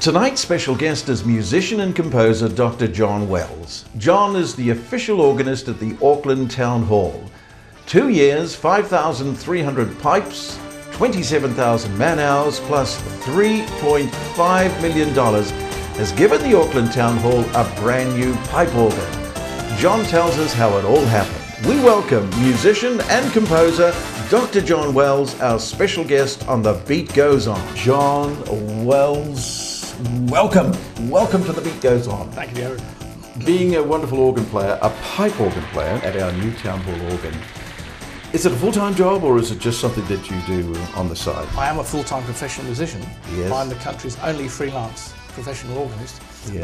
Tonight's special guest is musician and composer Dr. John Wells. John is the official organist at the Auckland Town Hall. 2 years, 5,300 pipes, 27,000 man-hours, plus $3.5 million has given the Auckland Town Hall a brand new pipe organ. John tells us how it all happened. We welcome musician and composer Dr. John Wells, our special guest on The Beat Goes On. John Wells, welcome. Welcome to The Beat Goes On. Thank you, Gerard. Being a wonderful organ player, a pipe organ player at our new Town Hall organ, is it a full-time job or is it just something that you do on the side? I am a full-time professional musician. Yes. I'm the country's only freelance professional organist. Yeah.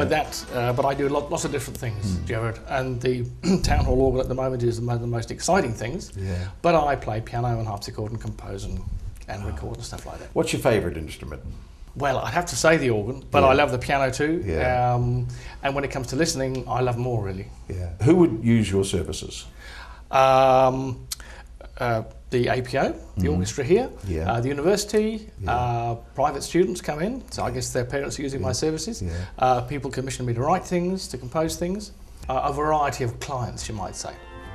But I do lots of different things, Gerard. And the Town Hall organ at the moment is one of the most exciting things. Yeah. But I play piano and harpsichord and compose and record and stuff like that. What's your favourite instrument? Well, I'd have to say the organ, but Yeah. I love the piano too. Yeah. And when it comes to listening, I love more really. Yeah. Who would use your services? The APO, the orchestra here, Yeah. the university, Yeah. private students come in, so I guess their parents are using my services. Yeah. People commission me to write things, to compose things. A variety of clients, you might say.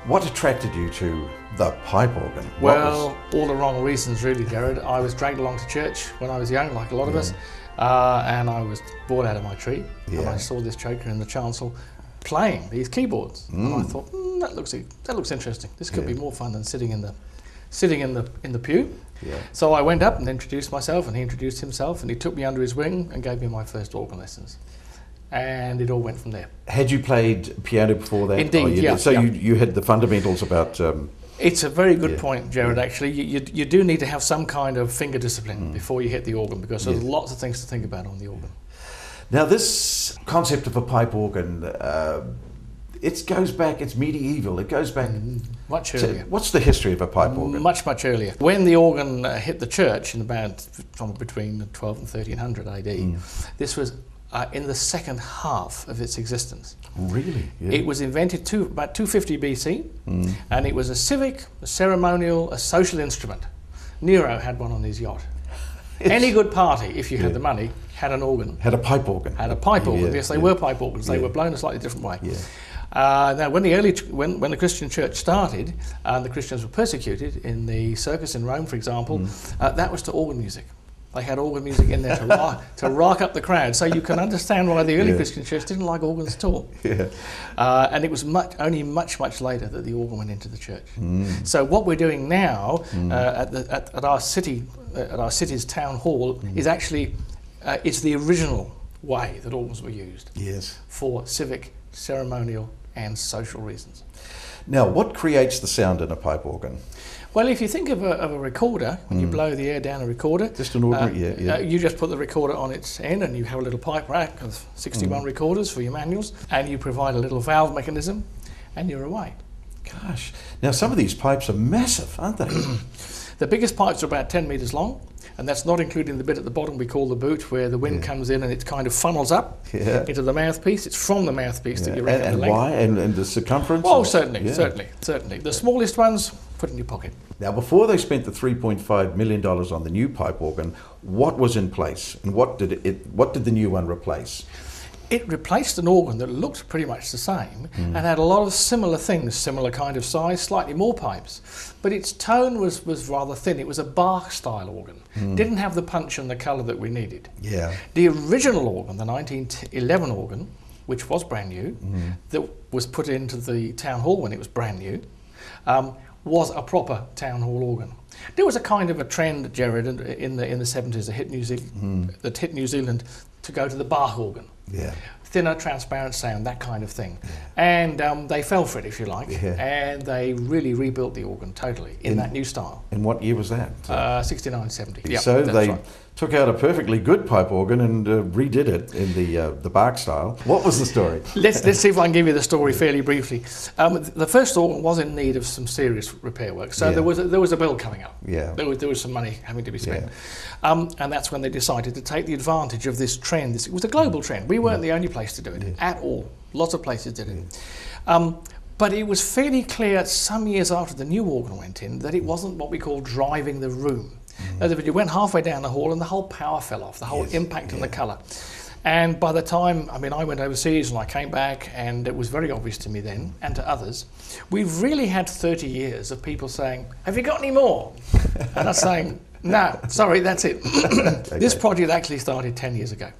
What attracted you to the pipe organ? Well, all the wrong reasons really, Gerard. I was dragged along to church when I was young, like a lot of us, and I was bored out of my tree, and Yeah. I saw this joker in the chancel playing these keyboards, and I thought, that looks interesting. This could be more fun than sitting in the pew. Yeah. So I went up and introduced myself, and he introduced himself, and he took me under his wing and gave me my first organ lessons. And it all went from there. Had you played piano before that? Indeed, Oh, you yeah, did. So yeah. you had the fundamentals about... It's a very good Yeah. point, Gerard, actually. You do need to have some kind of finger discipline before you hit the organ, because there's lots of things to think about on the organ. Now this concept of a pipe organ, it goes back, it's medieval, it goes back... Much So earlier. what's the history of a pipe organ? Much earlier. When the organ hit the church in about from between 12 and 1300 AD, this was in the second half of its existence. Really? Yeah. It was invented about 250 BC, and it was a civic, a ceremonial, a social instrument. Nero had one on his yacht. Any good party, if you had the money, had an organ. Had a pipe organ. Had a pipe organ. Yeah, Yes, they yeah. were pipe organs. They Yeah. were blown a slightly different way. Yeah. Now, when the Christian church started, and the Christians were persecuted in the circus in Rome, for example, that was to organ music. They had organ music in there to rock up the crowd. So you can understand why the early Christian church didn't like organs at all. Yeah. And it was only much later that the organ went into the church. So what we're doing now at our city's town hall is actually it's the original way that organs were used. Yes. For civic, ceremonial and social reasons. Now, what creates the sound in a pipe organ? Well, if you think of a recorder, when you blow the air down a recorder, Just an ordinary, you just put the recorder on its end and you have a little pipe rack of 61 recorders for your manuals, and you provide a little valve mechanism and you're away. Gosh. Now, some of these pipes are massive, aren't they? The biggest pipes are about 10 metres long, and that's not including the bit at the bottom we call the boot, where the wind comes in and it kind of funnels up into the mouthpiece. It's from the mouthpiece that you reckon the and length. why? And the circumference? Oh, and- certainly, yeah. certainly. The smallest ones, put in your pocket. Now, before they spent the $3.5 million on the new pipe organ, what was in place, and what did the new one replace? It replaced an organ that looked pretty much the same and had a lot of similar things, similar kind of size, slightly more pipes. But its tone was rather thin. It was a Bach style organ. Didn't have the punch and the colour that we needed. Yeah. The original organ, the 1911 organ, which was brand new, that was put into the town hall when it was brand new, was a proper town hall organ. There was a kind of a trend, Gerard, in the 70s that hit New Zealand to go to the Bach organ. Yeah. Thinner, transparent sound, that kind of thing. And they fell for it, if you like, and they really rebuilt the organ totally in that new style. And what year was that? 69, 70. Yeah, So that's they right. took out a perfectly good pipe organ and redid it in the Bach style. What was the story? Let's see if I can give you the story fairly briefly. The first organ was in need of some serious repair work, so there was a bill coming up. Yeah. There was some money having to be spent, and that's when they decided to take the advantage of this trend. It was a global trend. We weren't the only place to do it at all. Lots of places did it. But it was fairly clear some years after the new organ went in that it wasn't what we call driving the room. In other words, you went halfway down the hall and the whole power fell off, the whole impact on the colour. And by the time, I mean, I went overseas and I came back, and it was very obvious to me then, and to others, we've really had 30 years of people saying, have you got any more? And I'm saying, no, sorry, that's it. Okay. This project actually started 10 years ago.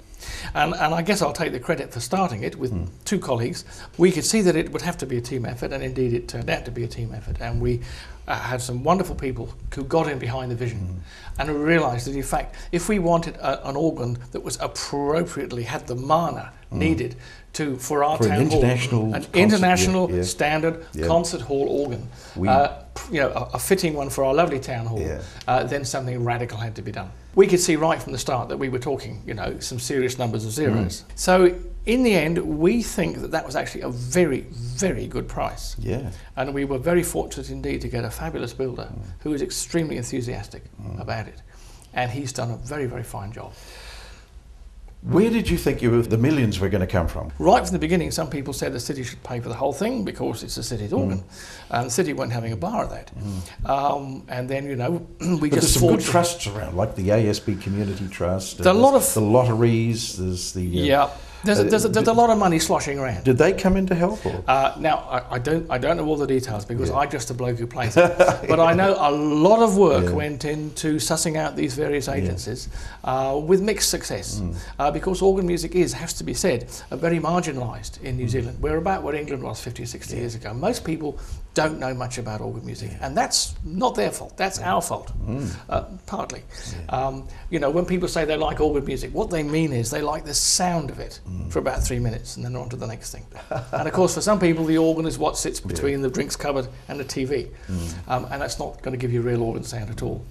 And I guess I'll take the credit for starting it with two colleagues. We could see that it would have to be a team effort, and indeed it turned out to be a team effort. And we had some wonderful people who got in behind the vision and realised that, in fact, if we wanted an organ that was appropriately, had the mana needed for our town hall, an international standard concert hall organ, a fitting one for our lovely town hall, then something radical had to be done. We could see right from the start that we were talking, some serious numbers of zeros. So in the end, we think that that was actually a very, very good price. Yeah. And we were very fortunate indeed to get a fabulous builder who was extremely enthusiastic about it. And he's done a very, very fine job. Where did you think the millions were going to come from? Right from the beginning, some people said the city should pay for the whole thing because it's the city's organ. And the city weren't having a bar of that. And then, we But just... there's some good trusts around, like the ASB Community Trust. There's a lot of... The lotteries, there's the... There's a lot of money sloshing around. Did they come in to help? Or? Now, I don't know all the details because I'm just a bloke who plays it. But I know a lot of work went into sussing out these various agencies with mixed success. Because organ music has to be said, very marginalised in New Zealand. We're about what England was 50 or 60 years ago. Most people don't know much about organ music, and that's not their fault. That's our fault, partly. When people say they like organ music, what they mean is they like the sound of it for about 3 minutes, and then on to the next thing. And of course, for some people, the organ is what sits between the drinks cupboard and the TV, and that's not going to give you real organ sound at all.